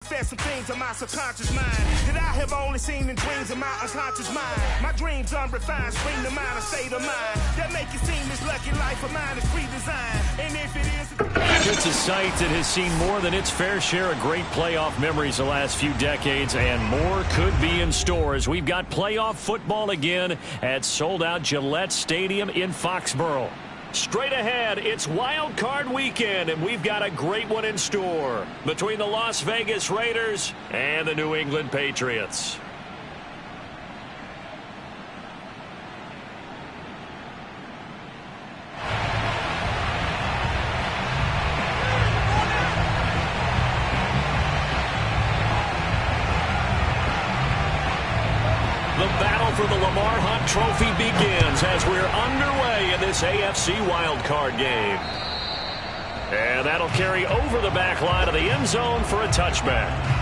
manifest some things in my subconscious mind that I have only seen in dreams of my unconscious mind. My dreams unrefined, spring to mind, a state of mind that make it seem this lucky life of mine is pre-designed. And if it is... It's a site that has seen more than its fair share of great playoff memories the last few decades, and more could be in store as we've got playoff football again at sold-out Gillette Stadium in Foxborough. Straight ahead, it's Wild Card Weekend, and we've got a great one in store between the Las Vegas Raiders and the New England Patriots. The battle for the Lamar Hunt Trophy begins as we're underway in this AFC wildcard game. And that'll carry over the back line of the end zone for a touchback.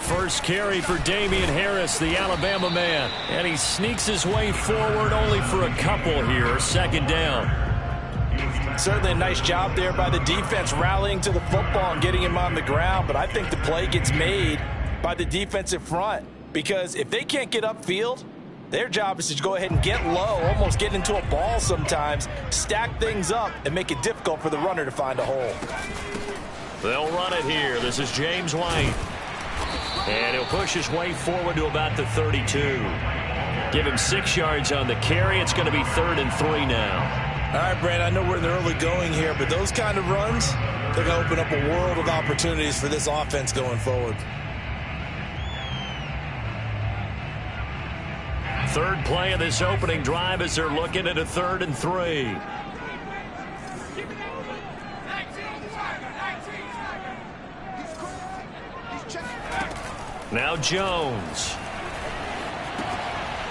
First carry for Damian Harris, the Alabama man. And he sneaks his way forward only for a couple here. Second down. Certainly a nice job there by the defense rallying to the football and getting him on the ground. But I think the play gets made by the defensive front. Because if they can't get upfield, their job is to go ahead and get low, almost get into a ball sometimes, stack things up, and make it difficult for the runner to find a hole. They'll run it here. This is James White. And he'll push his way forward to about the 32. Give him 6 yards on the carry. It's going to be 3rd and 3 now. All right, Brad, I know we're in the early going here, but those kind of runs, they're going to open up a world of opportunities for this offense going forward. Third play of this opening drive as they're looking at a 3rd and 3. Now Jones.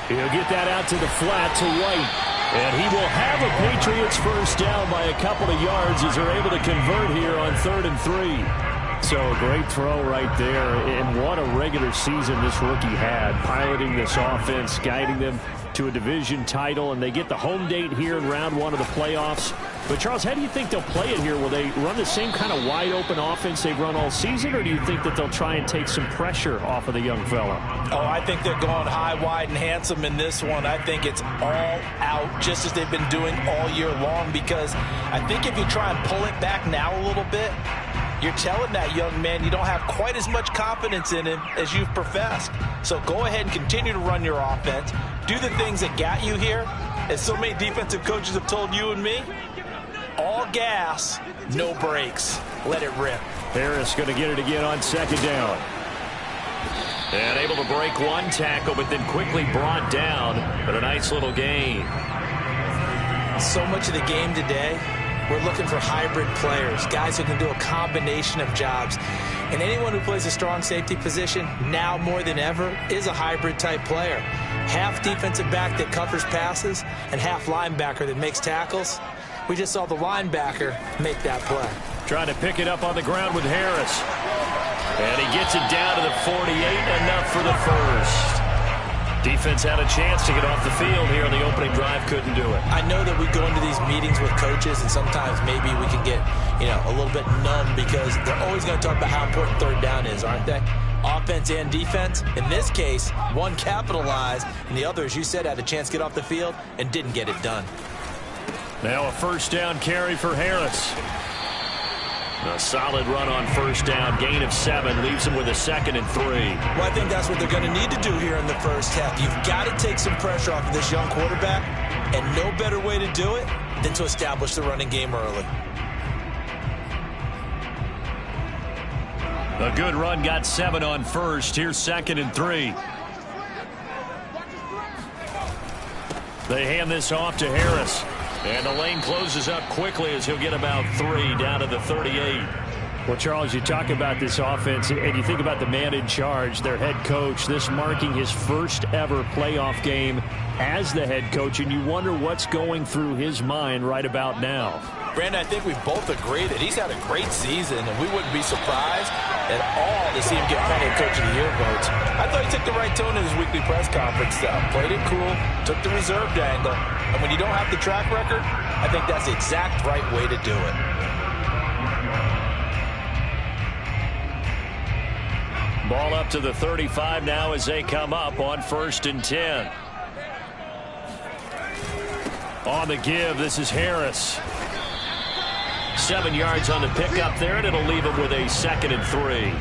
He'll get that out to the flat to White. And he will have a Patriots first down by a couple of yards as they're able to convert here on 3rd and 3. So a great throw right there. And what a regular season this rookie had, piloting this offense, guiding them to a division title. And they get the home date here in round 1 of the playoffs. But, Charles, how do you think they'll play it here? Will they run the same kind of wide-open offense they've run all season, or do you think that they'll try and take some pressure off of the young fella? Oh, I think they're going high, wide, and handsome in this one. I think it's all out, just as they've been doing all year long, because I think if you try and pull it back now a little bit, you're telling that young man you don't have quite as much confidence in him as you've professed. So go ahead and continue to run your offense. Do the things that got you here. As so many defensive coaches have told you and me, all gas, no brakes. Let it rip. Harris going to get it again on 2nd down. And able to break one tackle, but then quickly brought down. But a nice little gain. So much of the game today, we're looking for hybrid players, guys who can do a combination of jobs. And anyone who plays a strong safety position, now more than ever, is a hybrid type player. Half defensive back that covers passes and half linebacker that makes tackles. We just saw the linebacker make that play. Trying to pick it up on the ground with Harris. And he gets it down to the 48, enough for the first. Defense had a chance to get off the field here on the opening drive, couldn't do it. I know that we go into these meetings with coaches, and sometimes maybe we can get, a little bit numb because they're always going to talk about how important 3rd down is, aren't they? Offense and defense. In this case, one capitalized, and the other, as you said, had a chance to get off the field and didn't get it done. Now a first down carry for Harris. A solid run on first down. Gain of 7 leaves him with a 2nd and 3. Well, I think that's what they're going to need to do here in the first half. You've got to take some pressure off of this young quarterback, and no better way to do it than to establish the running game early. A good run, got 7 on first. Here's 2nd and 3. They hand this off to Harris. And the lane closes up quickly as he'll get about 3 down to the 38. Well, Charles, you talk about this offense, and you think about the man in charge, their head coach, this marking his first ever playoff game as the head coach, and you wonder what's going through his mind right about now. Brandon, I think we both agree that he's had a great season, and we wouldn't be surprised at all to see him get plenty of Coach of the Year votes. I thought he took the right tone in his weekly press conference, played it cool, took the reserved angle, and when you don't have the track record, I think that's the exact right way to do it. Ball up to the 35 now as they come up on 1st and 10. On the give, this is Harris. 7 yards on the pickup there, and it'll leave him with a 2nd and 3.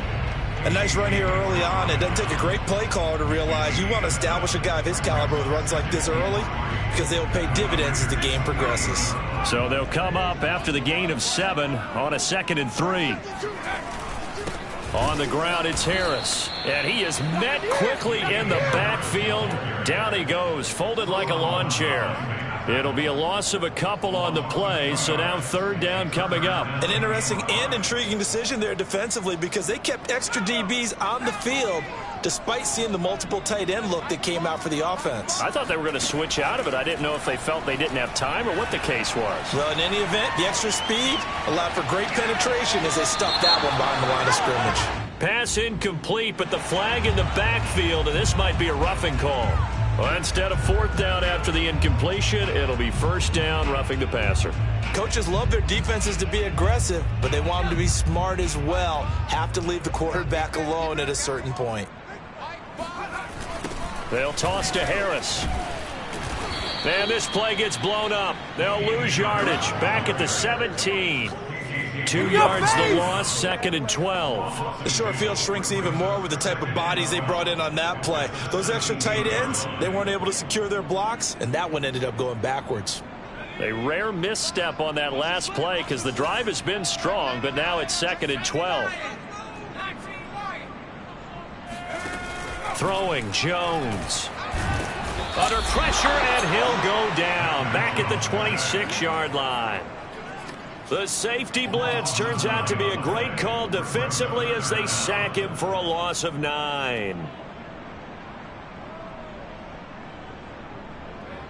A nice run here early on. It doesn't take a great play caller to realize you want to establish a guy of his caliber with runs like this early because they'll pay dividends as the game progresses. So they'll come up after the gain of 7 on a 2nd and 3. On the ground, it's Harris. And he is met quickly in the backfield. Down he goes, folded like a lawn chair. It'll be a loss of a couple on the play, so now 3rd down coming up. An interesting and intriguing decision there defensively because they kept extra DBs on the field despite seeing the multiple tight end look that came out for the offense. I thought they were going to switch out of it. I didn't know if they felt they didn't have time or what the case was. Well, in any event, the extra speed allowed for great penetration as they stuffed that one behind the line of scrimmage. Pass incomplete, but the flag in the backfield, and this might be a roughing call. Well, instead of 4th down after the incompletion, it'll be 1st down, roughing the passer. Coaches love their defenses to be aggressive, but they want them to be smart as well. Have to leave the quarterback alone at a certain point. They'll toss to Harris. And this play gets blown up. They'll lose yardage. Back at the 17. 2 yards the loss, 2nd and 12. The short field shrinks even more with the type of bodies they brought in on that play. Those extra tight ends, they weren't able to secure their blocks, and that one ended up going backwards. A rare misstep on that last play because the drive has been strong, but now it's 2nd and 12. Throwing Jones. Under pressure, and he'll go down. Back at the 26-yard line. The safety blitz turns out to be a great call defensively as they sack him for a loss of 9.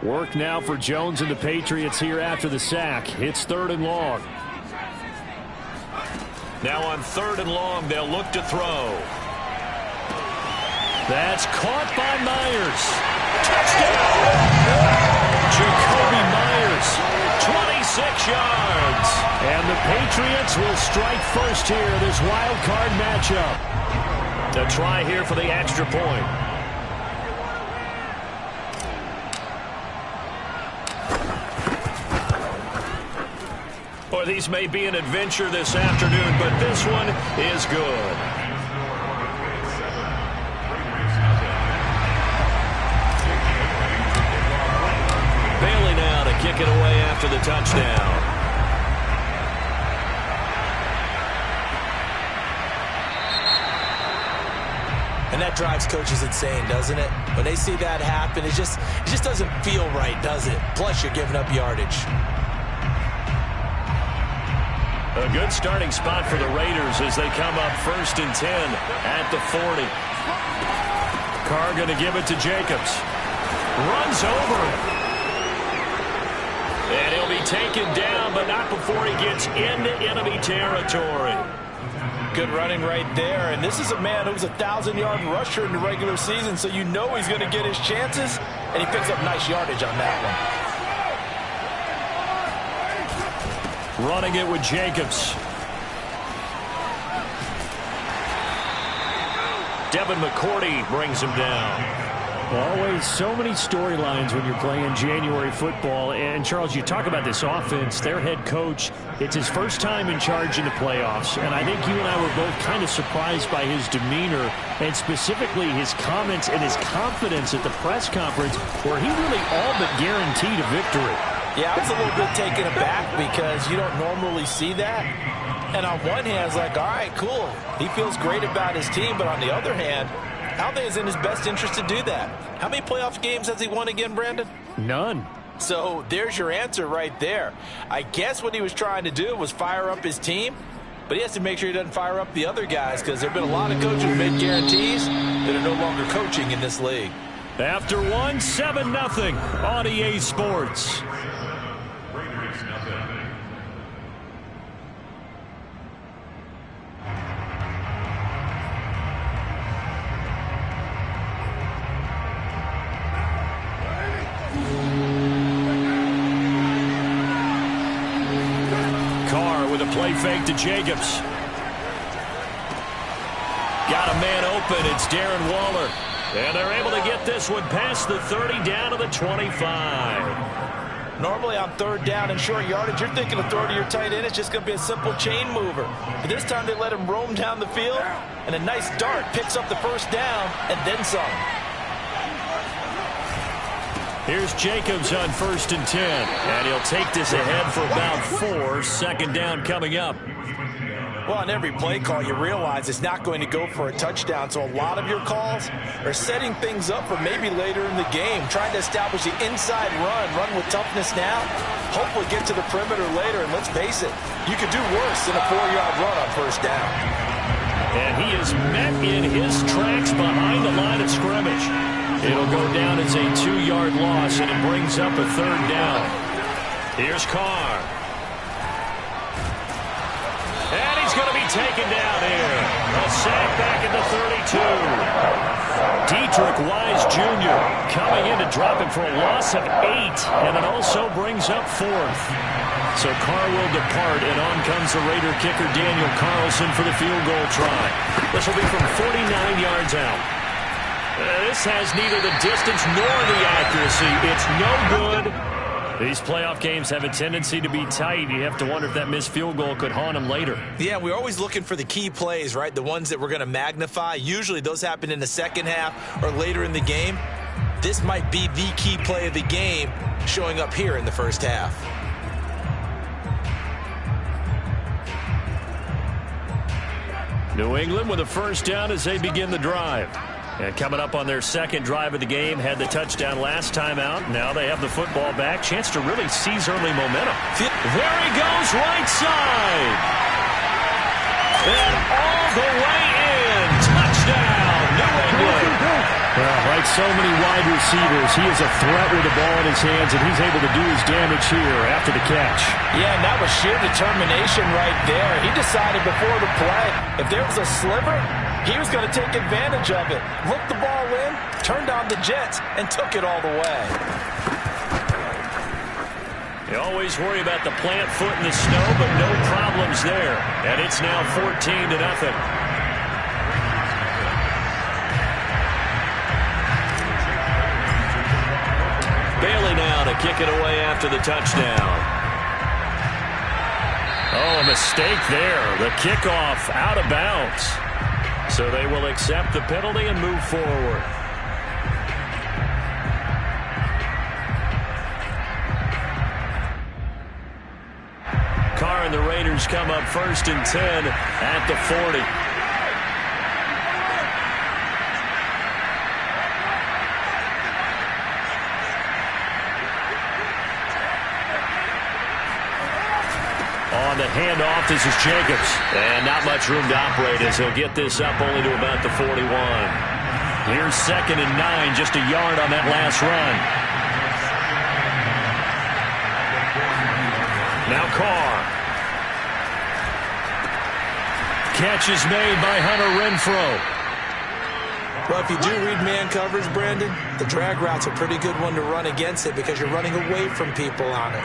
Work now for Jones and the Patriots here after the sack. It's 3rd and long. Now on 3rd and long, they'll look to throw. That's caught by Myers. Touchdown! Jacoby Myers. 26 yards. And the Patriots will strike first here in this wild card matchup. The try here for the extra point. Or these may be an adventure this afternoon, but this one is good. Bailey now to kick it away after the touchdown. And that drives coaches insane, doesn't it? When they see that happen, it just doesn't feel right, does it? Plus, you're giving up yardage. A good starting spot for the Raiders as they come up 1st and 10 at the 40. Carr going to give it to Jacobs. Runs over him. And he'll be taken down, but not before he gets into enemy territory. Good running right there, and this is a man who was a 1,000-yard rusher in the regular season, so you know he's going to get his chances, and he picks up nice yardage on that one. Running it with Jacobs. Devin McCourty brings him down. Always so many storylines when you're playing January football. And, Charles, you talk about this offense, their head coach, it's his first time in charge in the playoffs. And I think you and I were both kind of surprised by his demeanor and specifically his comments and his confidence at the press conference where he really all but guaranteed a victory. Yeah, I was a little bit taken aback because you don't normally see that. And on one hand, it's like, all right, cool. He feels great about his team. But on the other hand, I don't think it's in his best interest to do that. How many playoff games has he won again, Brandon? None. So there's your answer right there. I guess what he was trying to do was fire up his team, but he has to make sure he doesn't fire up the other guys because there have been a lot of coaches who made guarantees that are no longer coaching in this league. After one, 7-0 on EA Sports. Play fake to Jacobs. Got a man open. It's Darren Waller. And they're able to get this one past the 30 down to the 25. Normally on third down and short yardage, you're thinking of throwing to your tight end. It's just going to be a simple chain mover. But this time they let him roam down the field, and a nice dart picks up the first down and then some. Here's Jacobs on 1st and 10. And he'll take this ahead for about 4. Second down coming up. Well, on every play call, you realize it's not going to go for a touchdown. So a lot of your calls are setting things up for maybe later in the game, trying to establish the inside run with toughness now, hopefully get to the perimeter later. And let's face it, you could do worse than a 4-yard run on first down. And he is met in his tracks behind the line of scrimmage. It'll go down as a 2-yard loss, and it brings up a 3rd down. Here's Carr. And he's going to be taken down here. A sack back at the 32. Dietrich Wise Jr. coming in to drop him for a loss of 8, and it also brings up 4th. So Carr will depart, and on comes the Raider kicker Daniel Carlson for the field goal try. This will be from 49 yards out. This has neither the distance nor the accuracy. It's no good. These playoff games have a tendency to be tight. You have to wonder if that missed field goal could haunt them later. Yeah, we're always looking for the key plays, right? The ones that we're going to magnify. Usually those happen in the second half or later in the game. This might be the key play of the game showing up here in the first half. New England with a first down as they begin the drive. And coming up on their second drive of the game, had the touchdown last time out. Now they have the football back. Chance to really seize early momentum. There he goes, right side. And all the way in. Touchdown, New England. Well, like so many wide receivers, he is a threat with the ball in his hands, and he's able to do his damage here after the catch. Yeah, and that was sheer determination right there. He decided before the play, if there was a sliver, he was going to take advantage of it. Looked the ball in, turned on the jets, and took it all the way. You always worry about the plant foot in the snow, but no problems there. And it's now 14-0. Bailey now to kick it away after the touchdown. Oh, a mistake there. The kickoff out of bounds. So they will accept the penalty and move forward. Carr and the Raiders come up 1st and 10 at the 40. On the handoff, this is Jacobs. And not much room to operate as he'll get this up only to about the 41. Here's 2nd and 9, just a yard on that last run. Now Carr. Catch is made by Hunter Renfrow. Well, if you do read man coverage, Brandon, the drag route's a pretty good one to run against it because you're running away from people on it.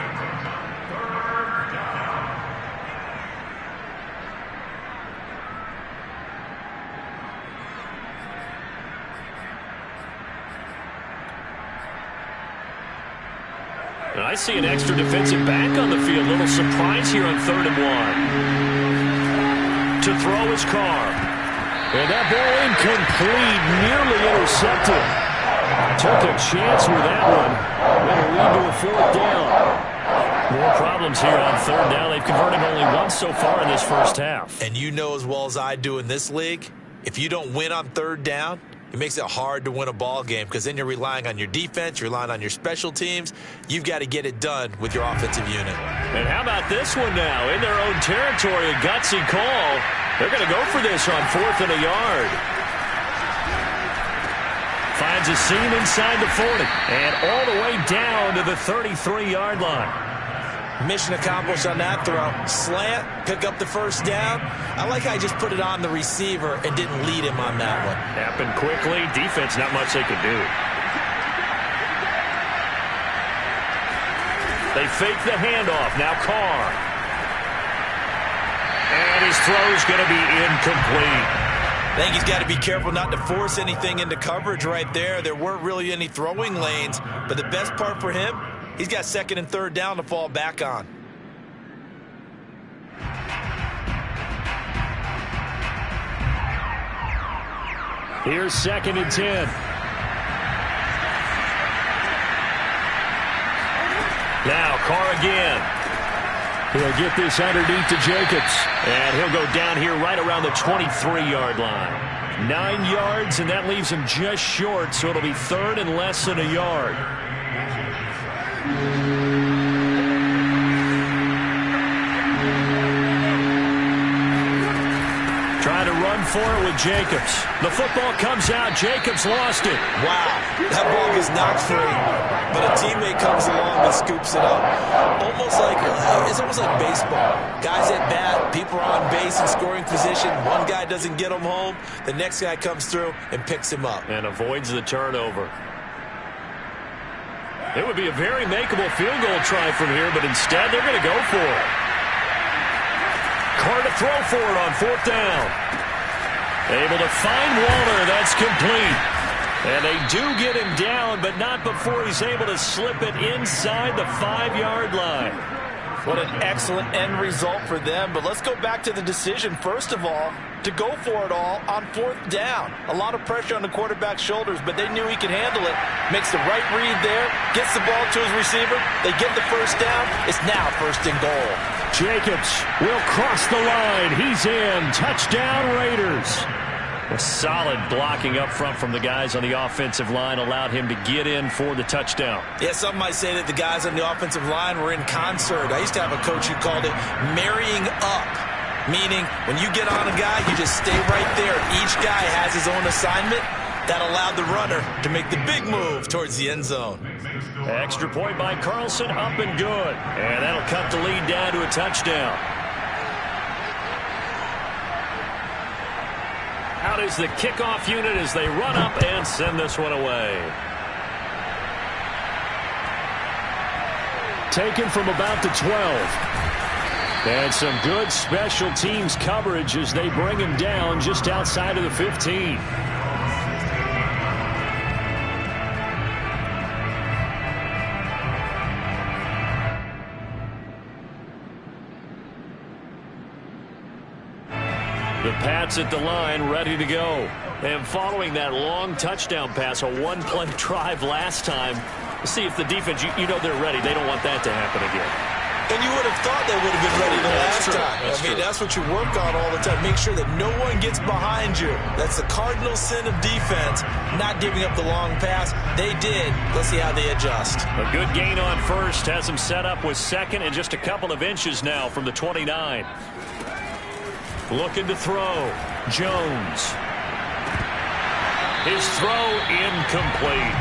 I see an extra defensive back on the field. Little surprise here on 3rd and 1. To throw his Carr. And that ball incomplete, nearly intercepted. Took a chance with that one. That'll lead to a 4th down. More problems here on 3rd down. They've converted only once so far in this first half. And you know as well as I do in this league, if you don't win on 3rd down, It makes it hard to win a ball game because then you're relying on your defense, you're relying on your special teams. You've got to get it done with your offensive unit. And how about this one now? In their own territory, a gutsy call. They're going to go for this on 4th and a yard. Finds a seam inside the 40. And all the way down to the 33-yard line. Mission accomplished on that throw. Slant, pick up the first down. I like how he just put it on the receiver and didn't lead him on that one. Happened quickly. Defense, not much they could do. They fake the handoff. Now Carr. And his throw's going to be incomplete. I think he's got to be careful not to force anything into coverage right there. There weren't really any throwing lanes, but the best part for him, he's got 2nd and 3rd down to fall back on. Here's 2nd and 10. Now Carr again. He'll get this underneath to Jacobs. And he'll go down here right around the 23-yard line. 9 yards, and that leaves him just short, so it'll be 3rd and less than a yard. Trying to run for it with Jacobs. The football comes out. Jacobs lost it. Wow, that ball gets knocked free, but a teammate comes along and scoops it up. It's almost like baseball. Guys at bat, people are on base in scoring position. One guy doesn't get him home. The next guy comes through and picks him up. And avoids the turnover. It would be a very makeable field goal try from here, but instead they're going to go for it. Carr to throw for it on 4th down. Able to find Waller. That's complete. And they do get him down, but not before he's able to slip it inside the 5-yard line. What an excellent end result for them. But let's go back to the decision, first of all, to go for it all on 4th down. A lot of pressure on the quarterback's shoulders, but they knew he could handle it. Makes the right read there, gets the ball to his receiver. They get the first down. It's now 1st and goal. Jacobs will cross the line. He's in. Touchdown, Raiders. A solid blocking up front from the guys on the offensive line allowed him to get in for the touchdown. Yeah, some might say that the guys on the offensive line were in concert. I used to have a coach who called it marrying up, meaning when you get on a guy, you just stay right there. Each guy has his own assignment. That allowed the runner to make the big move towards the end zone. Extra point by Carlson, up and good. And that'll cut the lead down to a touchdown. Out is the kickoff unit as they run up and send this one away. Taken from about the 12. And some good special teams coverage as they bring him down just outside of the 15. The Pats at the line, ready to go. And following that long touchdown pass, a one-play drive last time, see if the defense, you know they're ready. They don't want that to happen again. And you would have thought they would have been ready the last time. That's what you work on all the time. Make sure that no one gets behind you. That's the cardinal sin of defense, not giving up the long pass. They did. Let's see how they adjust. A good gain on first has them set up with 2nd and just a couple of inches now from the 29. Looking to throw. Jones. His throw incomplete.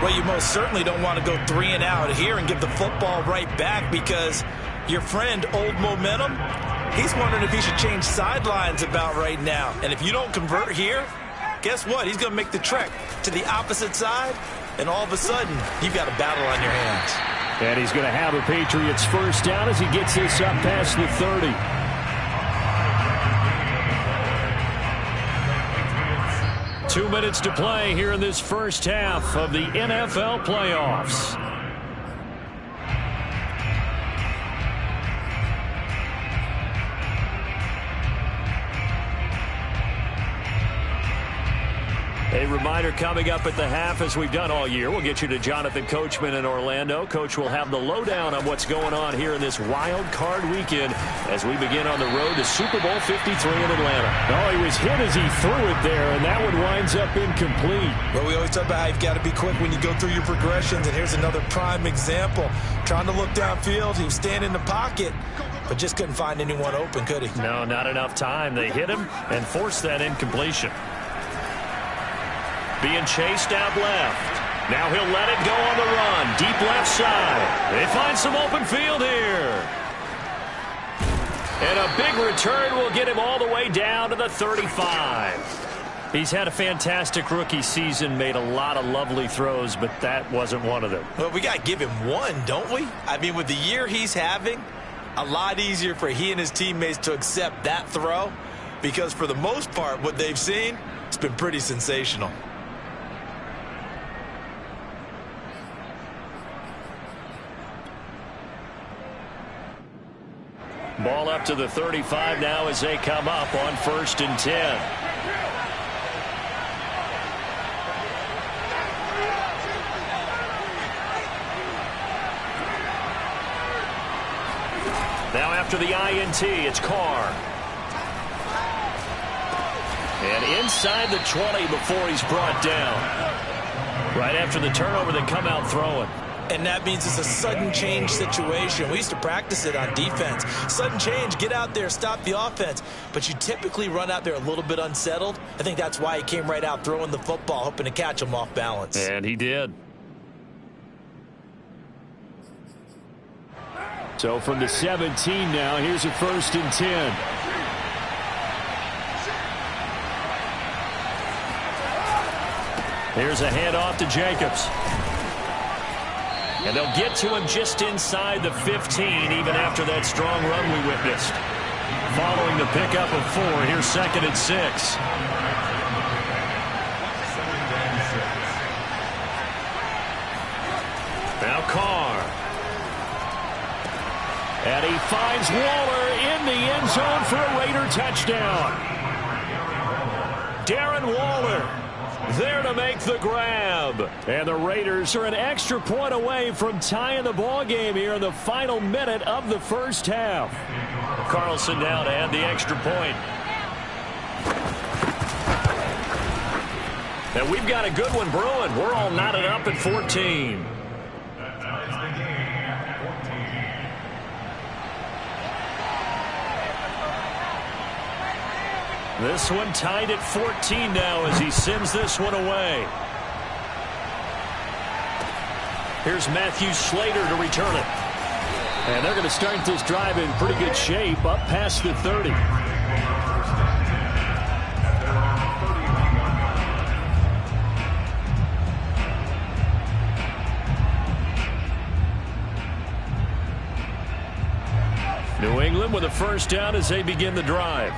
Well, you most certainly don't want to go 3 and out here and give the football right back because your friend, Old Momentum, he's wondering if he should change sidelines about right now. And if you don't convert here, guess what? He's going to make the trek to the opposite side, and all of a sudden, you've got a battle on your hands. And he's going to have a Patriots first down as he gets this up past the 30. Two minutes to play here in this first half of the NFL playoffs. A reminder coming up at the half, as we've done all year. We'll get you to Jonathan Coachman in Orlando. Coach will have the lowdown on what's going on here in this wild card weekend as we begin on the road to Super Bowl 53 in Atlanta. Oh, he was hit as he threw it there, and that one winds up incomplete. Well, we always talk about how you've got to be quick when you go through your progressions, and here's another prime example. Trying to look downfield, he was standing in the pocket, but just couldn't find anyone open, could he? No, not enough time. They hit him and forced that incompletion. Being chased out left. Now he'll let it go on the run. Deep left side. They find some open field here. And a big return will get him all the way down to the 35. He's had a fantastic rookie season, made a lot of lovely throws, but that wasn't one of them. Well, we got to give him one, don't we? I mean, with the year he's having, a lot easier for he and his teammates to accept that throw because for the most part, what they've seen, it's been pretty sensational. Ball up to the 35 now as they come up on 1st and 10. Now after the INT, it's Carr. And inside the 20 before he's brought down. Right after the turnover, they come out throwing. And that means it's a sudden change situation. We used to practice it on defense. Sudden change, get out there, stop the offense. But you typically run out there a little bit unsettled. I think that's why he came right out throwing the football, hoping to catch him off balance. And he did. So from the 17 now, here's a 1st and 10. Here's a handoff to Jacobs. And they'll get to him just inside the 15, even after that strong run we witnessed. Following the pickup of 4, here's 2nd and 6. Now Carr. And he finds Waller in the end zone for a Raider touchdown. Darren Waller there to make the grab. And the Raiders are an extra point away from tying the ball game here in the final minute of the first half. Carlson now to add the extra point. And we've got a good one brewing. We're all knotted up at 14. This one tied at 14 now as he sends this one away. Here's Matthew Slater to return it. And they're going to start this drive in pretty good shape up past the 30. New England with a first down as they begin the drive.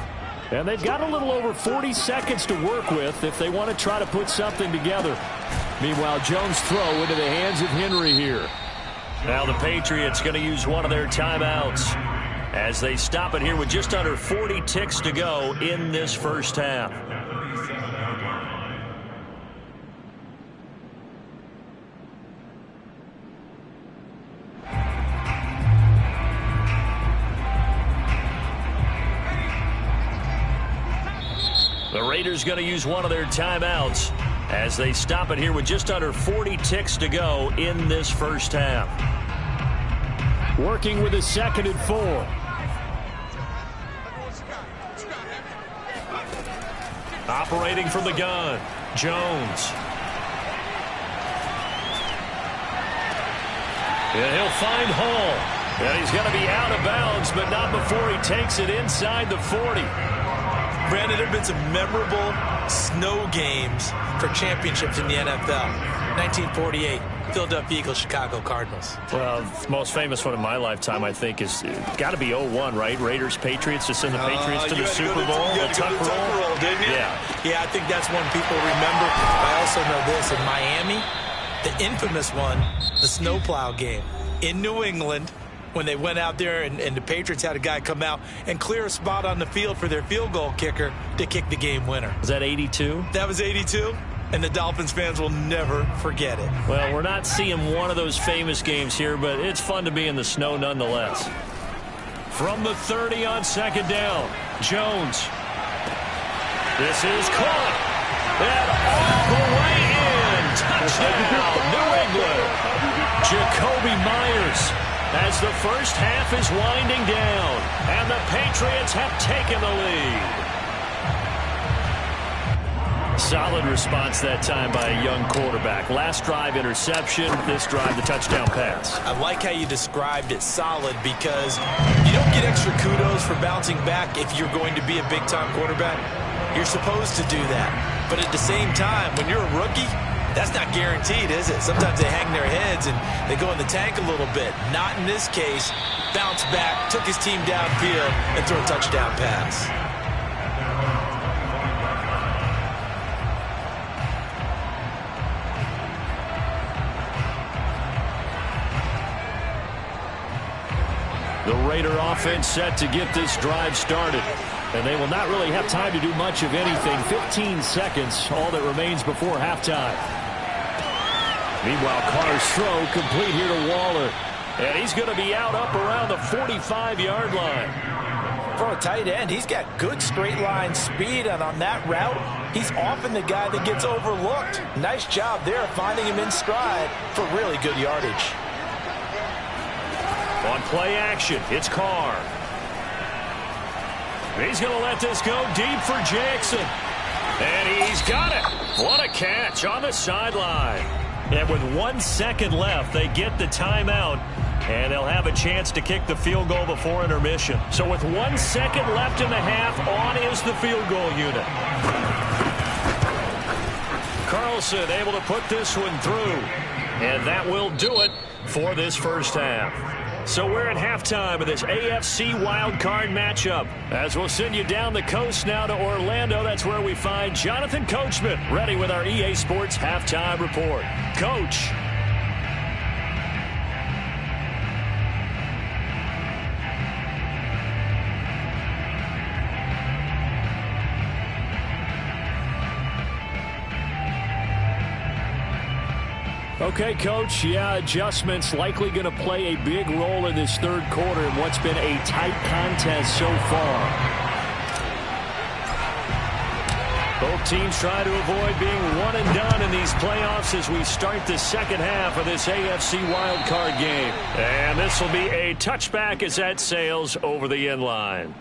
And they've got a little over 40 seconds to work with if they want to try to put something together. Meanwhile, Jones' throw into the hands of Henry here. Now the Patriots going to use one of their timeouts as they stop it here with just under 40 ticks to go in this first half. The Raiders going to use one of their timeouts as they stop it here with just under 40 ticks to go in this first half. Working with a 2nd and 4. Operating from the gun, Jones. And he'll find Hall. And he's going to be out of bounds, but not before he takes it inside the 40. Brandon, there have been some memorable snow games for championships in the NFL. 1948, Philadelphia Eagles, Chicago Cardinals. Well, the most famous one in my lifetime, I think, is got to be 01, right? Raiders, Patriots, to send the Patriots to the Super Bowl. You had to go to the Tucker Roll, didn't you? Yeah, I think that's one people remember. I also know this. In Miami, the infamous one, the snowplow game in New England, when they went out there and the Patriots had a guy come out and clear a spot on the field for their field goal kicker to kick the game winner. Was that 82? That was 82. and the Dolphins fans will never forget it. Well, we're not seeing one of those famous games here, but it's fun to be in the snow nonetheless. From the 30 on second down, Jones. This is caught. And all the way in. Touchdown, New England. Jacoby Myers as the first half is winding down, and the Patriots have taken the lead. Solid response that time by a young quarterback. Last drive, interception. This drive, the touchdown pass. I like how you described it, solid, because you don't get extra kudos for bouncing back if you're going to be a big-time quarterback. You're supposed to do that. But at the same time, when you're a rookie, that's not guaranteed, is it? Sometimes they hang their heads and they go in the tank a little bit. Not in this case. Bounced back, took his team downfield, and threw a touchdown pass. The Raider offense set to get this drive started. And they will not really have time to do much of anything. 15 seconds, all that remains before halftime. Meanwhile, Carr's throw complete here to Waller. And he's going to be out up around the 45-yard line. For a tight end, he's got good straight line speed, and on that route, he's often the guy that gets overlooked. Nice job there finding him in stride for really good yardage. On play action, it's Carr. He's going to let this go deep for Jackson. And he's got it. What a catch on the sideline. And with 1 second left, they get the timeout. And they'll have a chance to kick the field goal before intermission. So with 1 second left in the half, on is the field goal unit. Carlson able to put this one through. And that will do it for this first half. So we're at halftime of this AFC wildcard matchup. As we'll send you down the coast now to Orlando, that's where we find Jonathan Coachman ready with our EA Sports halftime report. Coach. Okay, Coach, yeah, adjustments likely going to play a big role in this third quarter in what's been a tight contest so far. Both teams try to avoid being one and done in these playoffs as we start the second half of this AFC wildcard game. And this will be a touchback as that sails over the end line.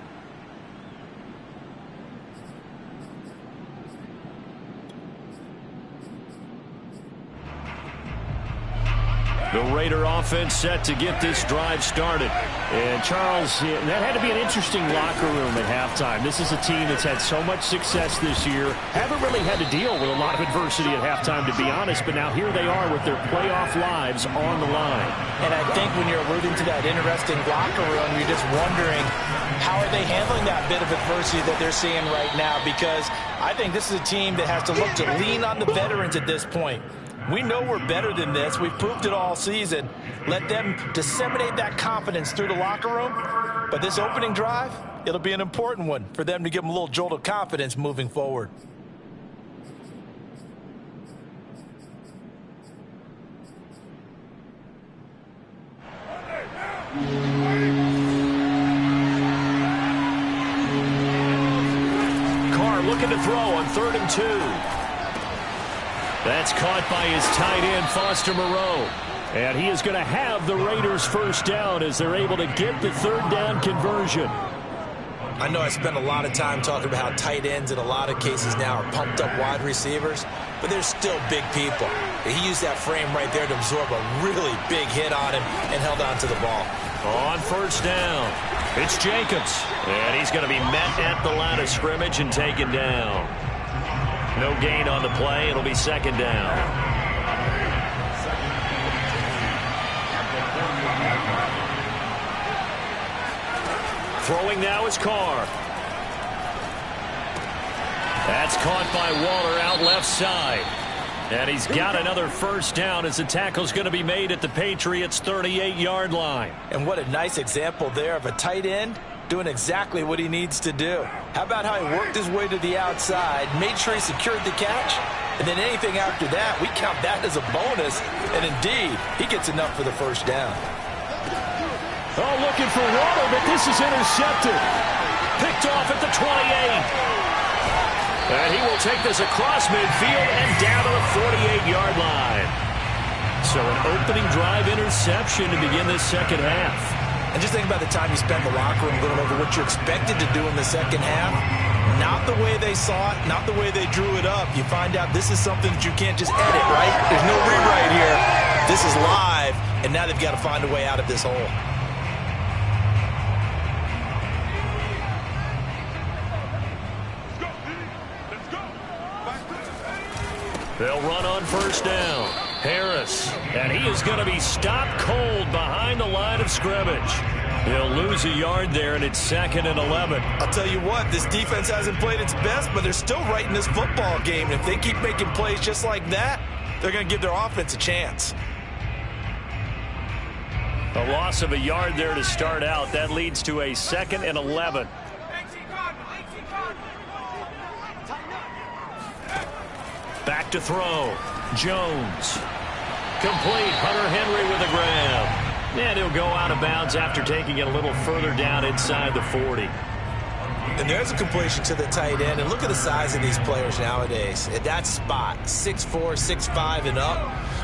The Raider offense set to get this drive started. And, Charles, that had to be an interesting locker room at halftime. This is a team that's had so much success this year. Haven't really had to deal with a lot of adversity at halftime, to be honest. But now here they are with their playoff lives on the line. And I think when you're alluding to that interesting locker room, you're just wondering how are they handling that bit of adversity that they're seeing right now? Because I think this is a team that has to look to lean on the veterans at this point. We know we're better than this. We've proved it all season. Let them disseminate that confidence through the locker room. But this opening drive, it'll be an important one for them to give them a little jolt of confidence moving forward. Carr looking to throw on 3rd and 2. That's caught by his tight end, Foster Moreau. And he is going to have the Raiders first down as they're able to get the third down conversion. I know I spent a lot of time talking about how tight ends in a lot of cases now are pumped up wide receivers, but they're still big people. He used that frame right there to absorb a really big hit on him and held on to the ball. On first down, it's Jacobs. And he's going to be met at the line of scrimmage and taken down. No gain on the play. It'll be second down. Throwing now is Carr. That's caught by Waller out left side. And he's got another first down as the tackle's going to be made at the Patriots' 38-yard line. And what a nice example there of a tight end doing exactly what he needs to do. How about how he worked his way to the outside, made sure he secured the catch, and then anything after that, we count that as a bonus, and indeed, he gets enough for the first down. Oh, looking for Waddle, but this is intercepted. Picked off at the 28. And he will take this across midfield and down to the 48-yard line. So an opening drive interception to begin this second half. And just think about the time you spent in the locker room going over what you expected to do in the second half. Not the way they saw it, not the way they drew it up. You find out this is something that you can't just edit, right? There's no rewrite here. This is live, and now they've got to find a way out of this hole. They'll run on first down. Harris, and he is going to be stopped cold behind the line of scrimmage. He'll lose a yard there, and it's 2nd and 11. I'll tell you what, this defense hasn't played its best, but they're still right in this football game. And if they keep making plays just like that, they're going to give their offense a chance. A loss of a yard there to start out. That leads to a 2nd and 11. Back to throw. Jones. Complete. Hunter Henry with a grab. And he'll go out of bounds after taking it a little further down inside the 40. And there's a completion to the tight end. And look at the size of these players nowadays. At that spot, 6'4", 6'5", and up.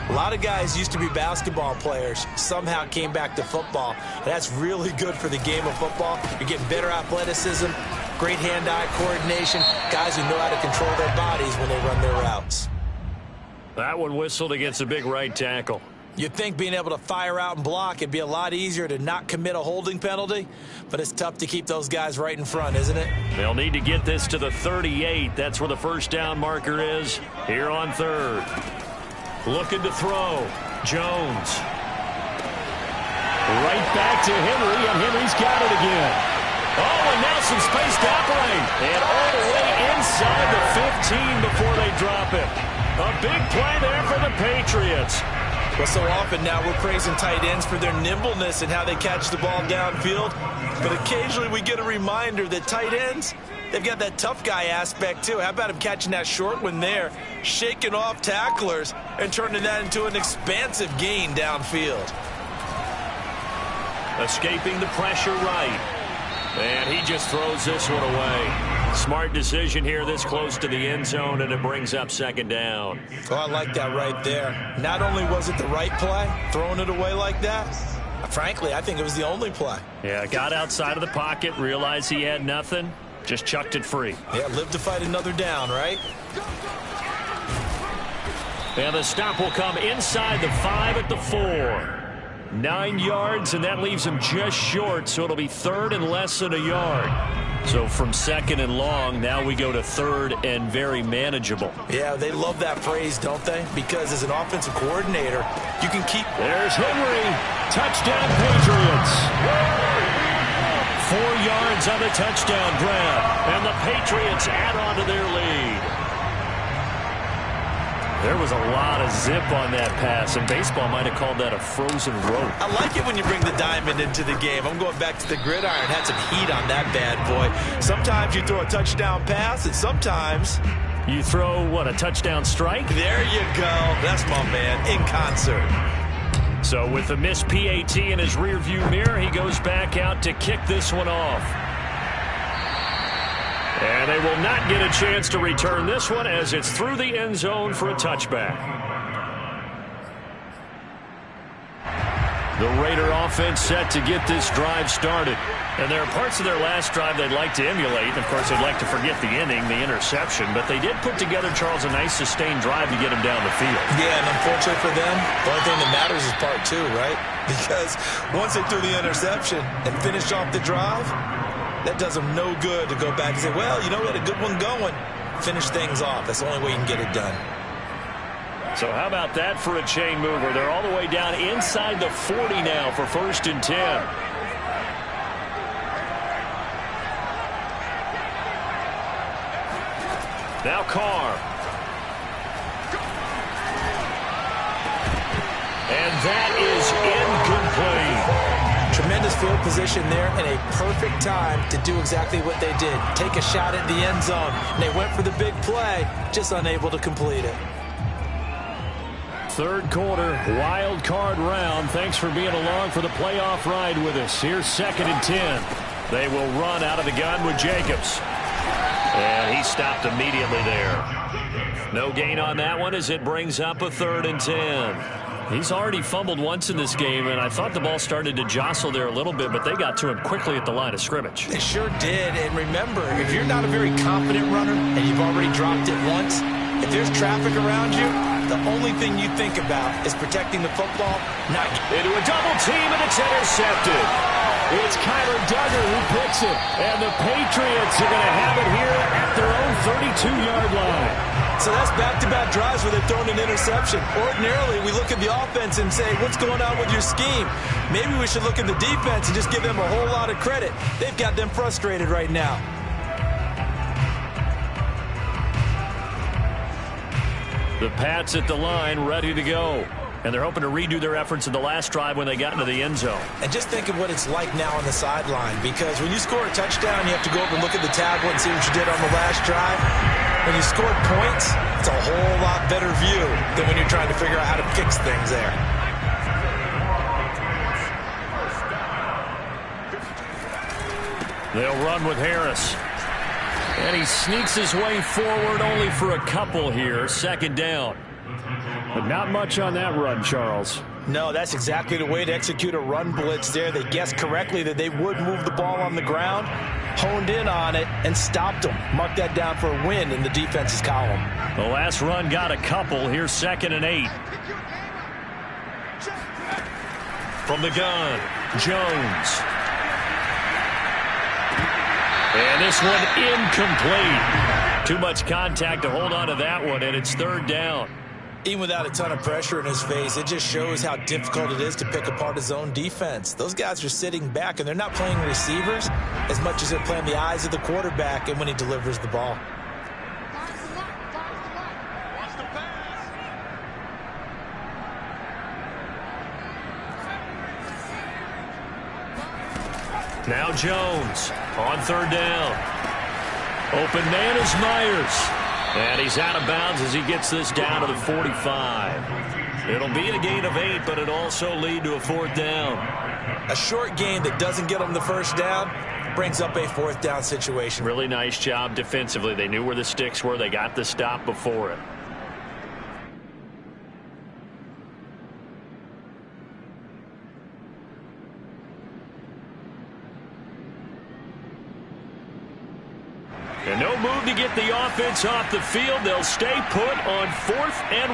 A lot of guys used to be basketball players, somehow came back to football. And that's really good for the game of football. You're getting better athleticism, great hand-eye coordination, guys who know how to control their bodies when they run their routes. That one whistled against a big right tackle. You'd think being able to fire out and block, it'd be a lot easier to not commit a holding penalty, but it's tough to keep those guys right in front, isn't it? They'll need to get this to the 38. That's where the first down marker is here on 3rd. Looking to throw. Jones. Right back to Henry, and Henry's got it again. Oh, and now some space to operate. And all the way inside the 15 before they drop it. A big play there for the Patriots. Well, so often now we're praising tight ends for their nimbleness and how they catch the ball downfield. But occasionally we get a reminder that tight ends, they've got that tough guy aspect too. How about him catching that short one there, shaking off tacklers, and turning that into an expansive gain downfield. Escaping the pressure right. And he just throws this one away. Smart decision here this close to the end zone, and it brings up 2nd down. Oh, I like that right there. Not only was it the right play, throwing it away like that, frankly, I think it was the only play. Yeah, got outside of the pocket, realized he had nothing, just chucked it free. Yeah, live to fight another down, right? And the stop will come inside the 5 at the 4. 9 yards, and that leaves him just short, so it'll be 3rd and less than a yard. So from 2nd and long, now we go to 3rd and very manageable. Yeah, they love that phrase, don't they? Because as an offensive coordinator, you can keep... There's Henry. Touchdown, Patriots. 4 yards on the touchdown grab, and the Patriots add on to their lead. There was a lot of zip on that pass, and baseball might have called that a frozen rope. I like it when you bring the diamond into the game. I'm going back to the gridiron. Had some heat on that bad boy. Sometimes you throw a touchdown pass, and sometimes... You throw, what, a touchdown strike? There you go. That's my man, in concert. So with the missed PAT in his rearview mirror, he goes back out to kick this one off. And they will not get a chance to return this one as it's through the end zone for a touchback. The Raider offense set to get this drive started. And there are parts of their last drive they'd like to emulate. And of course, they'd like to forget the inning, the interception. But they did put together, Charles, a nice sustained drive to get him down the field. Yeah, and unfortunately for them, the only thing that matters is part 2, right? Because once they threw the interception and finished off the drive, that does them no good to go back and say, well, you know, we had a good one going. Finish things off. That's the only way you can get it done. So how about that for a chain mover? They're all the way down inside the 40 now for 1st and 10. Now Carr. And that is incomplete. Tremendous field position there and a perfect time to do exactly what they did. Take a shot at the end zone. And they went for the big play, just unable to complete it. Third quarter, wild card round. Thanks for being along for the playoff ride with us. Here's 2nd and 10. They will run out of the gun with Jacobs. And he stopped immediately there. No gain on that one as it brings up a 3rd and 10. He's already fumbled once in this game, and I thought the ball started to jostle there a little bit, but they got to him quickly at the line of scrimmage. They sure did. And remember, if you're not a very confident runner and you've already dropped it once, if there's traffic around you, the only thing you think about is protecting the football, not into a double team, and it's intercepted. It's Kyler Duggar who picks it, and the Patriots are going to have it here at their own 32-yard line. So that's back-to-back drives where they've thrown an interception. Ordinarily, we look at the offense and say, what's going on with your scheme? Maybe we should look at the defense and just give them a whole lot of credit. They've got them frustrated right now. The Pats at the line, ready to go. And they're hoping to redo their efforts in the last drive when they got into the end zone. And just think of what it's like now on the sideline, because when you score a touchdown, you have to go over and look at the tablet and see what you did on the last drive. When you scored points, it's a whole lot better view than when you're trying to figure out how to fix things there. They'll run with Harris. And he sneaks his way forward only for a couple here. 2nd down. But not much on that run, Charles. No, that's exactly the way to execute a run blitz there. They guessed correctly that they would move the ball on the ground, honed in on it, and stopped them. Mark that down for a win in the defense's column. The last run got a couple. Here's 2nd and 8. From the gun, Jones. And this one incomplete. Too much contact to hold on to that one, and it's 3rd down. Even without a ton of pressure in his face, it just shows how difficult it is to pick apart his own defense. Those guys are sitting back, and they're not playing receivers as much as they're playing the eyes of the quarterback and when he delivers the ball. Now Jones on 3rd down. Open man is Myers. And he's out of bounds as he gets this down to the 45. It'll be a gain of 8, but it'll also lead to a 4th down. A short gain that doesn't get them the 1st down brings up a 4th down situation. Really nice job defensively. They knew where the sticks were. They got the stop before it. And no move to get the offense off the field. They'll stay put on 4th and 1.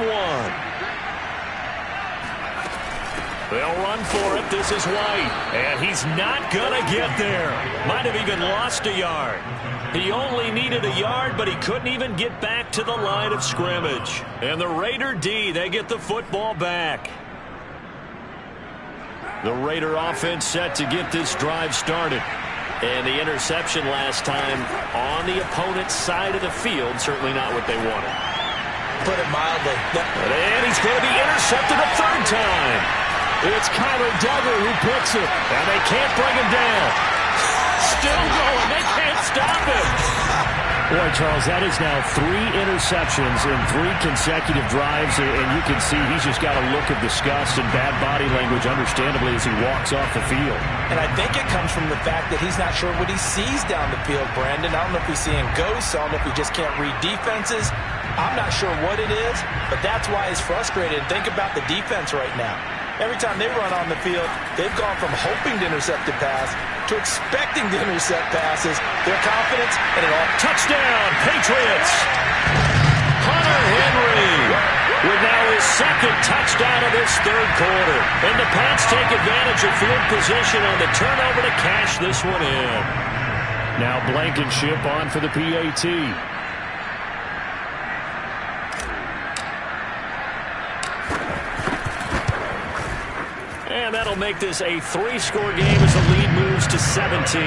They'll run for it. This is White. And he's not going to get there. Might have even lost a yard. He only needed a yard, but he couldn't even get back to the line of scrimmage. And the Raider D, they get the football back. The Raider offense set to get this drive started. And the interception last time on the opponent's side of the field, certainly not what they wanted. Put it mildly. And he's going to be intercepted a 3rd time. It's Kyler Duggar who picks it, and they can't bring him down. Still going. They can't stop him. Boy, Charles, that is now 3 interceptions in 3 consecutive drives, and you can see he's just got a look of disgust and bad body language, understandably, as he walks off the field. And I think it comes from the fact that he's not sure what he sees down the field, Brandon. I don't know if he's seeing ghosts. I don't know if he just can't read defenses. I'm not sure what it is, but that's why he's frustrated. Think about the defense right now. Every time they run on the field, they've gone from hoping to intercept a pass to expecting to intercept passes. Their confidence and it all. Touchdown, Patriots! Hunter Henry with now his 2nd touchdown of this 3rd quarter. And the Pats take advantage of field position on the turnover to cash this one in. Now Blankenship on for the PAT. And that'll make this a 3-score game as the lead moves to 17.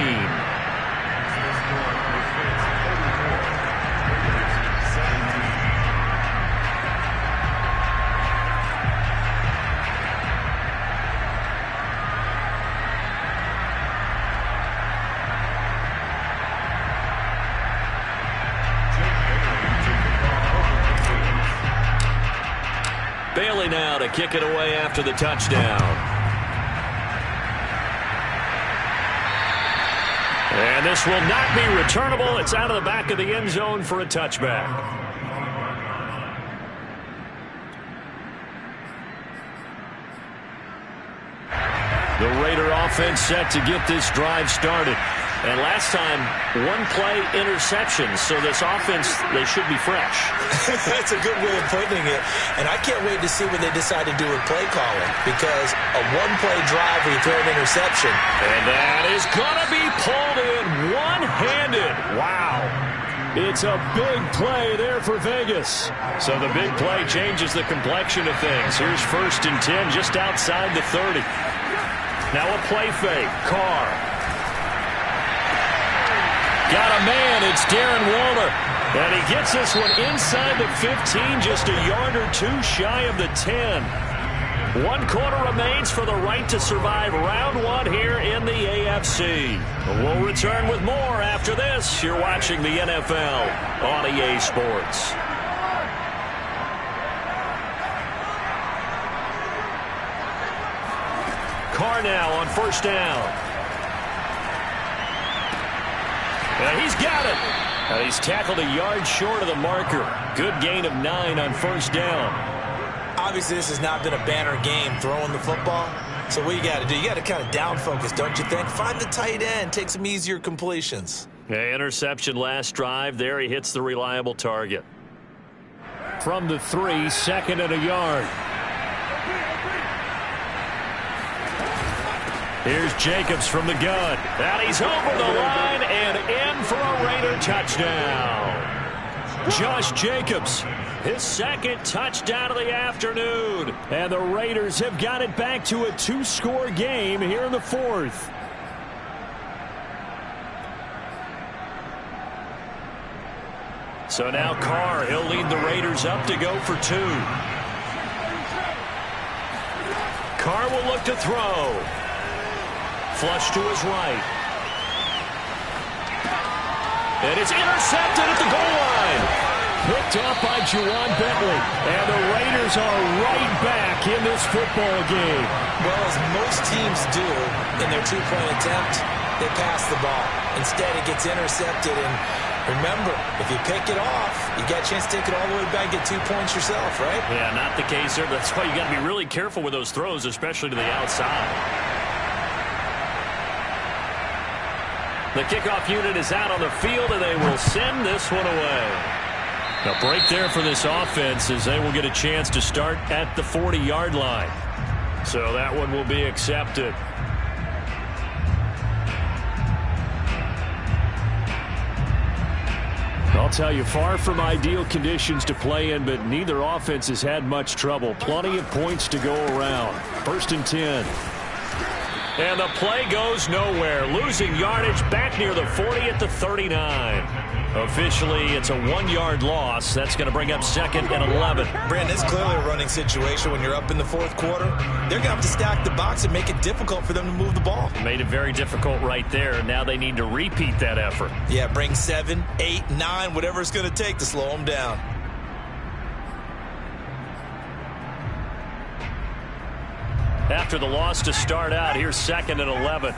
Bailey now to kick it away after the touchdown. And this will not be returnable. It's out of the back of the end zone for a touchback. The Raider offense set to get this drive started. And last time, one play interception. So this offense, they should be fresh. That's a good way of putting it. And I can't wait to see what they decide to do with play calling. Because a one-play drive where you throw an interception. And that is going to be pulled in one-handed. Wow. It's a big play there for Vegas. So the big play changes the complexion of things. Here's 1st and 10 just outside the 30. Now a play fake. Carr. Got a man. It's Darren Waller. And he gets this one inside the 15, just a yard or two shy of the 10. 1 quarter remains for the right to survive round 1 here in the AFC. We'll return with more after this. You're watching the NFL on EA Sports. Carr now on 1st down. And he's got it. And he's tackled a yard short of the marker. Good gain of 9 on 1st down. Obviously, this has not been a banner game throwing the football. So what you got to do, you got to kind of down focus, don't you think? Find the tight end, take some easier completions. Yeah, interception last drive. There he hits the reliable target. From the 3, 2nd and a yard. Here's Jacobs from the gun. And he's over the line and in for a Raider touchdown. Josh Jacobs, his 2nd touchdown of the afternoon. And the Raiders have got it back to a 2-score game here in the 4th. So now Carr, he'll lead the Raiders up to go for 2. Carr will look to throw. Flush to his right. And it's intercepted at the goal line. Picked off by Juwan Bentley. And the Raiders are right back in this football game. Well, as most teams do in their 2-point attempt, they pass the ball. Instead, it gets intercepted. And remember, if you pick it off, you got a chance to take it all the way back and get 2 points yourself, right? Yeah, not the case here. That's why you got to be really careful with those throws, especially to the outside. The kickoff unit is out on the field, and they will send this one away. A break there for this offense as they will get a chance to start at the 40-yard line. So that one will be accepted. I'll tell you, far from ideal conditions to play in, but neither offense has had much trouble. Plenty of points to go around. 1st and 10. And the play goes nowhere. Losing yardage back near the 40 at the 39. Officially, it's a 1-yard loss. That's going to bring up 2nd and 11. Brandon, it's clearly a running situation when you're up in the 4th quarter. They're going to have to stack the box and make it difficult for them to move the ball. Made it very difficult right there. Now they need to repeat that effort. Yeah, bring 7, 8, 9, whatever it's going to take to slow them down. After the loss to start out, here's 2nd and 11.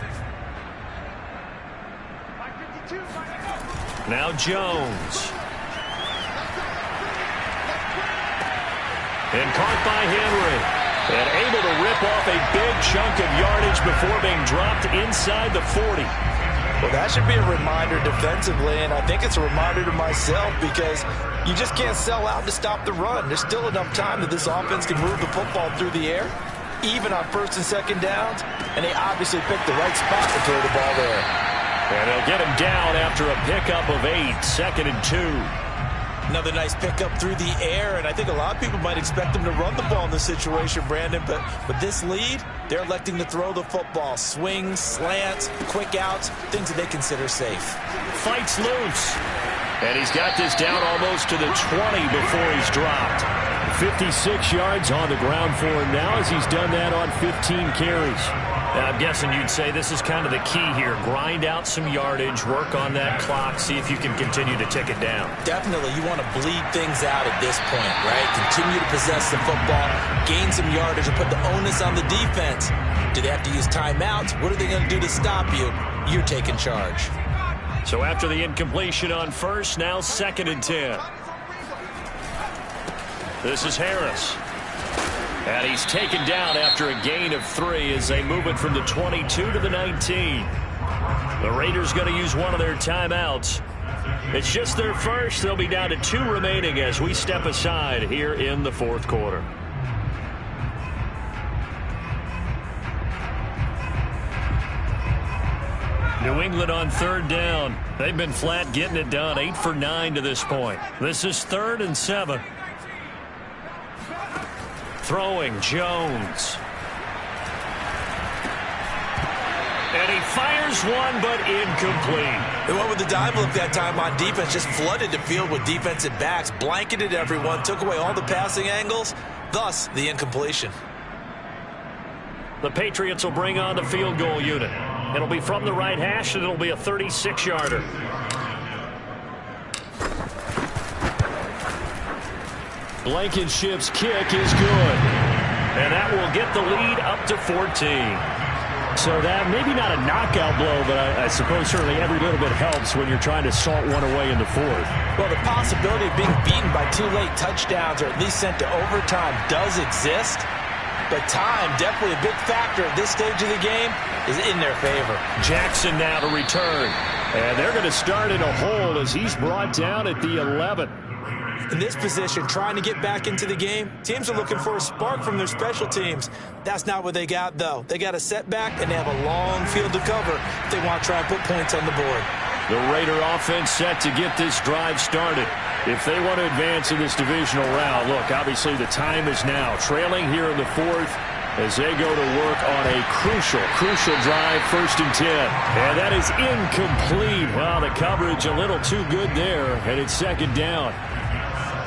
Now Jones. And caught by Henry. And able to rip off a big chunk of yardage before being dropped inside the 40. Well, that should be a reminder defensively, and I think it's a reminder to myself because you just can't sell out to stop the run. There's still enough time that this offense can move the football through the air, even on 1st and 2nd downs, and they obviously picked the right spot to throw the ball there. And they'll get him down after a pickup of 8, 2nd and 2. Another nice pickup through the air, and I think a lot of people might expect them to run the ball in this situation, Brandon, but with this lead, they're electing to throw the football. Swings, slants, quick outs, things that they consider safe. Fights loose. And he's got this down almost to the 20 before he's dropped. 56 yards on the ground for him now as he's done that on 15 carries. I'm guessing you'd say this is kind of the key here. Grind out some yardage, work on that clock, see if you can continue to tick it down. Definitely, you want to bleed things out at this point, right? Continue to possess the football, gain some yardage, and put the onus on the defense. Do they have to use timeouts? What are they going to do to stop you? You're taking charge. So after the incompletion on first, now 2nd and 10. This is Harris. And he's taken down after a gain of 3 as they move it from the 22 to the 19. The Raiders going to use one of their timeouts. It's just their first. They'll be down to 2 remaining as we step aside here in the 4th quarter. New England on 3rd down. They've been flat getting it done. 8 for 9 to this point. This is 3rd and 7. Throwing, Jones. And he fires one, but incomplete. They went with the dive look that time on defense, just flooded the field with defensive backs, blanketed everyone, took away all the passing angles, thus the incompletion. The Patriots will bring on the field goal unit. It'll be from the right hash, and it'll be a 36-yarder. Blankenship's kick is good. And that will get the lead up to 14. So that, maybe not a knockout blow, but I suppose certainly every little bit helps when you're trying to salt one away in the 4th. Well, the possibility of being beaten by 2 late touchdowns or at least sent to overtime does exist. But time, definitely a big factor at this stage of the game, is in their favor. Jackson now to return. And they're going to start in a hole as he's brought down at the 11. In this position, trying to get back into the game, teams are looking for a spark from their special teams. That's not what they got, though. They got a setback, and they have a long field to cover if they want to try and put points on the board. The Raider offense set to get this drive started. If they want to advance in this divisional round, look, obviously the time is now. Trailing here in the 4th as they go to work on a crucial drive, 1st and 10. And that is incomplete. Wow, the coverage a little too good there, and it's 2nd down.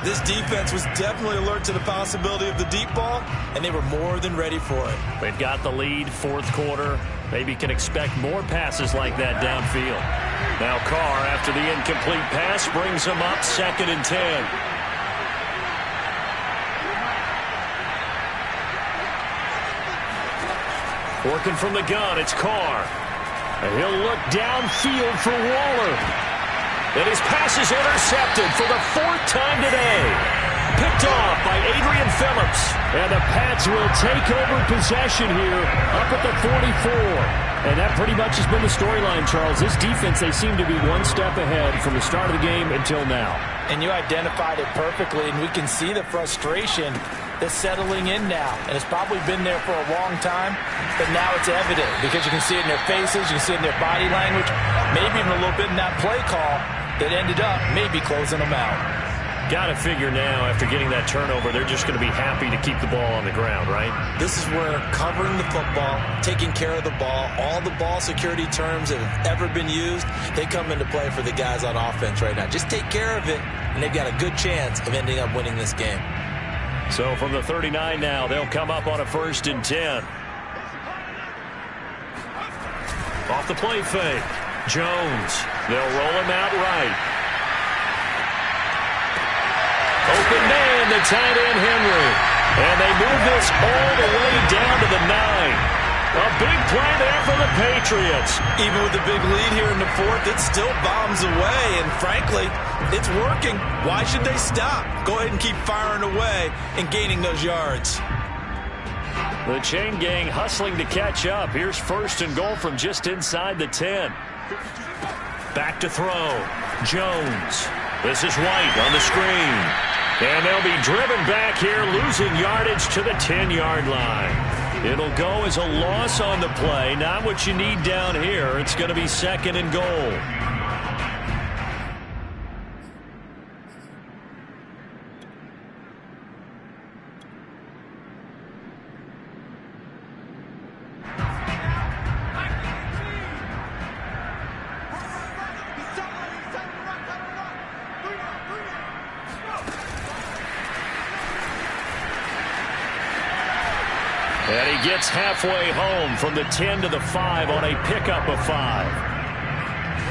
This defense was definitely alert to the possibility of the deep ball, and they were more than ready for it. They've got the lead, 4th quarter. Maybe can expect more passes like that downfield. Now Carr, after the incomplete pass, brings them up 2nd and 10. Working from the gun, it's Carr. And he'll look downfield for Waller. And his pass is intercepted for the 4th time today. Picked off by Adrian Phillips. And the Pats will take over possession here up at the 44. And that pretty much has been the storyline, Charles. This defense, they seem to be one step ahead from the start of the game until now. And you identified it perfectly, and we can see the frustration that's settling in now. And it's probably been there for a long time, but now it's evident because you can see it in their faces, you can see it in their body language, maybe even a little bit in that play call that ended up maybe closing them out. Got to figure now, after getting that turnover, they're just going to be happy to keep the ball on the ground, right? This is where covering the football, taking care of the ball, all the ball security terms that have ever been used, they come into play for the guys on offense right now. Just take care of it, and they've got a good chance of ending up winning this game. So from the 39 now, they'll come up on a 1st and 10. Off the play fake. Jones. They'll roll him out right. Open man, the tight end Henry. And they move this all the way down to the 9. A big play there for the Patriots. Even with the big lead here in the 4th, it still bombs away. And frankly, it's working. Why should they stop? Go ahead and keep firing away and gaining those yards. The chain gang hustling to catch up. Here's 1st and goal from just inside the 10. Back to throw. Jones. This is White on the screen. And they'll be driven back here, losing yardage to the 10-yard line. It'll go as a loss on the play. Not what you need down here. It's going to be 2nd and goal. And he gets halfway home from the 10 to the 5 on a pickup of 5.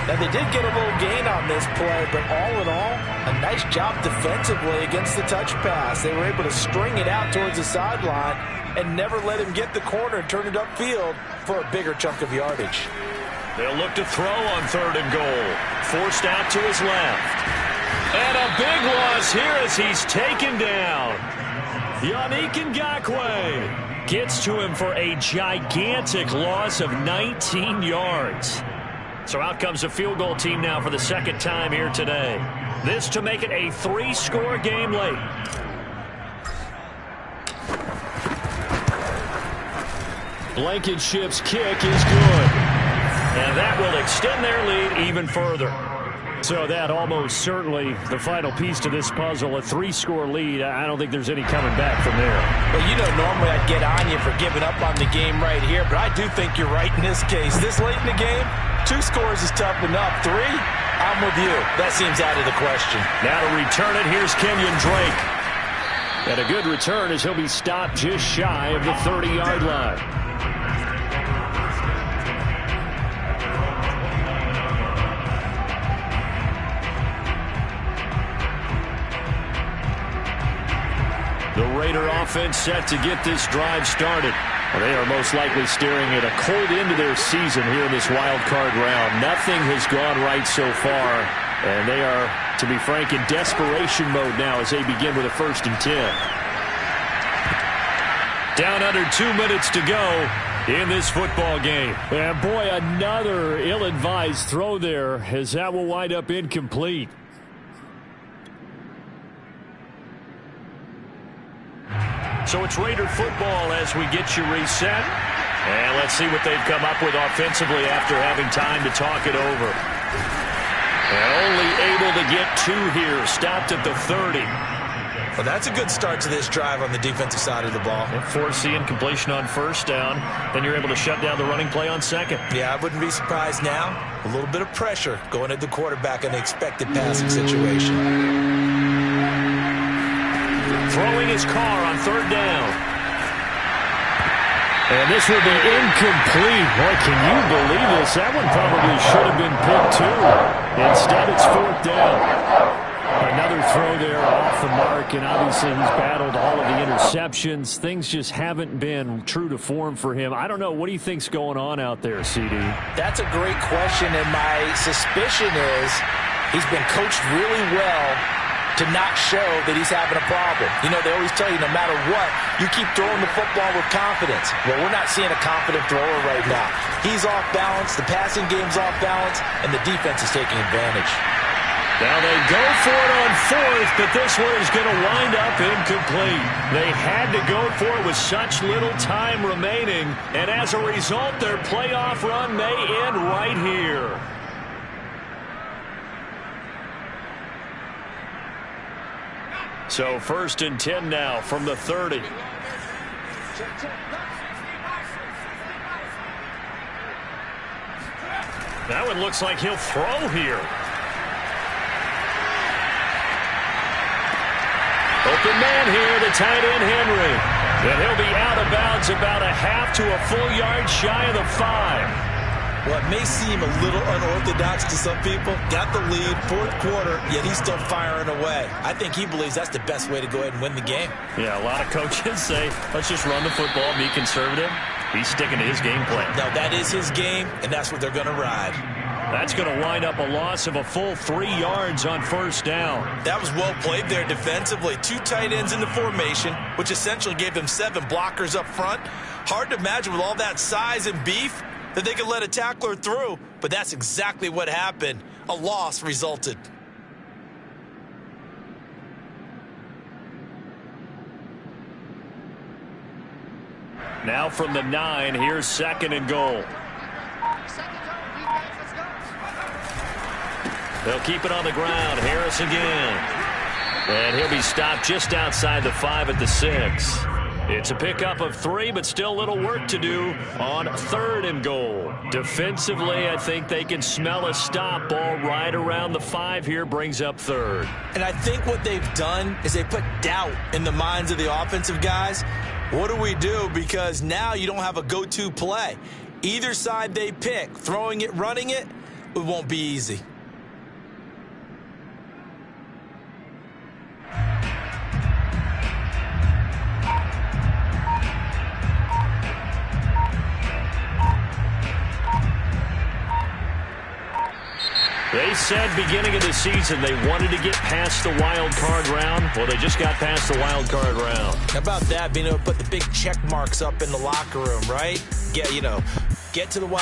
Now, they did get a little gain on this play, but all in all, a nice job defensively against the touch pass. They were able to string it out towards the sideline and never let him get the corner and turn it upfield for a bigger chunk of yardage. They'll look to throw on 3rd and goal. Forced out to his left. And a big loss here as he's taken down. Yannick Ngakoue gets to him for a gigantic loss of 19 yards. So out comes a field goal team now for the second time here today. This to make it a 3-score game late. Blankenship's kick is good. And that will extend their lead even further. So that almost certainly the final piece to this puzzle, a 3-score lead. I don't think there's any coming back from there. Well, you know, normally I'd get on you for giving up on the game right here, but I do think you're right in this case. This late in the game, 2 scores is tough enough. 3, I'm with you. That seems out of the question. Now to return it, here's Kenyon Drake. And a good return as he'll be stopped just shy of the 30-yard line. The Raider offense set to get this drive started. Well, they are most likely staring at a cold end to their season here in this wild card round. Nothing has gone right so far, and they are, to be frank, in desperation mode now as they begin with a 1st and 10. Down under 2 minutes to go in this football game. And boy, another ill-advised throw there as that will wind up incomplete. So it's Raider football as we get you reset. And let's see what they've come up with offensively after having time to talk it over. And only able to get 2 here. Stopped at the 30. Well, that's a good start to this drive on the defensive side of the ball. Force the incompletion on 1st down. Then you're able to shut down the running play on 2nd. Yeah, I wouldn't be surprised now. A little bit of pressure going at the quarterback in the expected passing situation. Throwing his car on 3rd down. And this will be incomplete. Boy, can you believe this? That one probably should have been picked too. Instead, it's 4th down. Another throw there off the mark, and obviously he's battled all of the interceptions. Things just haven't been true to form for him. I don't know. What do you think's going on out there, CD? That's a great question, and my suspicion is he's been coached really well to not show that he's having a problem. You know, they always tell you no matter what, you keep throwing the football with confidence. Well, we're not seeing a confident thrower right now. He's off balance, the passing game's off balance, and the defense is taking advantage. Now they go for it on 4th, but this one is going to wind up incomplete. They had to go for it with such little time remaining, and as a result, their playoff run may end right here. So 1st and 10 now from the 30. That one looks like he'll throw here. Open man here, the tight end Henry. And he'll be out of bounds about a half to a full yard shy of the 5. Well, it may seem a little unorthodox to some people. Got the lead, 4th quarter, yet he's still firing away. I think he believes that's the best way to go ahead and win the game. Yeah, a lot of coaches say, let's just run the football, be conservative. He's sticking to his game plan. No, that is his game, and that's what they're going to ride. That's going to wind up a loss of a full 3 yards on 1st down. That was well played there defensively. 2 tight ends in the formation, which essentially gave them 7 blockers up front. Hard to imagine with all that size and beef that they could let a tackler through, but that's exactly what happened. A loss resulted. Now from the 9, here's 2nd and goal. They'll keep it on the ground. Harris again. And he'll be stopped just outside the 5 at the 6. It's a pickup of 3, but still a little work to do on 3rd and goal. Defensively, I think they can smell a stop ball right around the 5 here, brings up 3rd. And I think what they've done is they put doubt in the minds of the offensive guys. What do we do? Because now you don't have a go-to play. Either side they pick, throwing it, running it, it won't be easy. They said beginning of the season they wanted to get past the wild card round. Well, they just got past the wild card round. How about that, being able to put the big check marks up in the locker room, right? Get to the wild